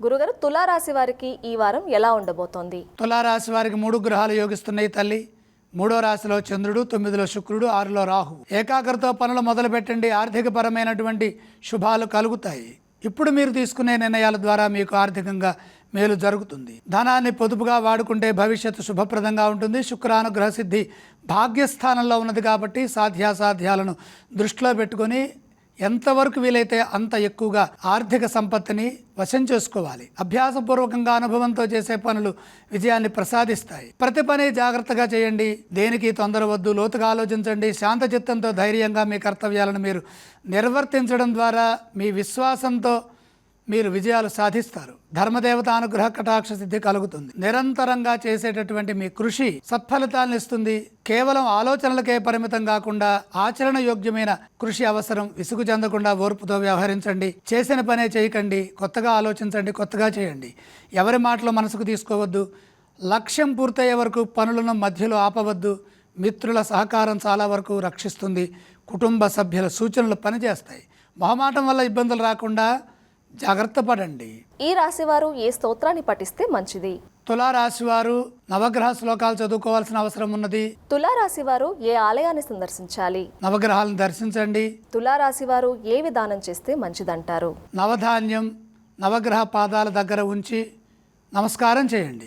గురుగారు, తులారాశి వారికి ఈ వారం ఎలా ఉండబోతోంది? తులారాశి వారికి 3 గ్రహాలు యోగిస్తున్నాయి తల్లి. 3వ రాశిలో చంద్రుడు, 9లో శుక్రుడు, 6లో రాహు. ఏకాగ్రతతో పనులు మొదలు పెట్టండి. ఆర్థిక పరమైనటువంటి శుభాలు కలుగుతాయి. ఇప్పుడు మీరు తీసుకునే నిర్ణయాల ద్వారా మీకు ఆర్థికంగా మేలు జరుగుతుంది. ధనాన్ని పొదుపుగా వాడుకుంటే భవిష్యత్తు శుభప్రదంగా ఉంటుంది. శుక్రానుగ్రహ సిద్ధి భాగ్యస్థానంలో ఉన్నది కాబట్టి సాధ్యాసాధ్యాలను దృష్టిలో పెట్టుకొని ఎంతవరకు వీలైతే అంత ఎక్కువగా ఆర్థిక సంపత్తిని వశం చేసుకోవాలి. అభ్యాసపూర్వకంగా అనుభవంతో చేసే పనులు విజయాన్ని ప్రసాదిస్తాయి. ప్రతి పని జాగ్రత్తగా చేయండి. దేనికి తొందర వద్దు. లోతుగా ఆలోచించండి. శాంత చిత్తంతో ధైర్యంగా మీ కర్తవ్యాలను మీరు నిర్వర్తించడం ద్వారా మీ విశ్వాసంతో మీరు విజయాలు సాధిస్తారు. ధర్మదేవత అనుగ్రహ కటాక్ష సిద్ధి కలుగుతుంది. నిరంతరంగా చేసేటటువంటి మీ కృషి సత్ఫలితాలను ఇస్తుంది. కేవలం ఆలోచనలకే పరిమితం కాకుండా ఆచరణ యోగ్యమైన కృషి అవసరం. విసుగు చెందకుండా ఓర్పుతో వ్యవహరించండి. చేసిన పనే చేయకండి. కొత్తగా ఆలోచించండి. కొత్తగా చేయండి. ఎవరి మాటలు మనసుకు తీసుకోవద్దు. లక్ష్యం పూర్తయ్యే వరకు పనులను మధ్యలో ఆపవద్దు. మిత్రుల సహకారం చాలా వరకు రక్షిస్తుంది. కుటుంబ సభ్యుల సూచనలు పనిచేస్తాయి. మొహమాటం వల్ల ఇబ్బందులు రాకుండా జాగ్రత్త పడండి. ఈ రాశి వారు ఏ స్తోత్రాన్ని పఠిస్తే మంచిది? తులారాశి వారు నవగ్రహ శ్లోకాలు చదువుకోవాల్సిన అవసరం ఉన్నది. తులారాశి వారు ఏ ఆలయాన్ని సందర్శించాలి? నవగ్రహాలను దర్శించండి. తులారాశి వారు ఏ విధానం చేస్తే మంచిదంటారు? నవధాన్యం నవగ్రహ పాదాల దగ్గర ఉంచి నమస్కారం చేయండి.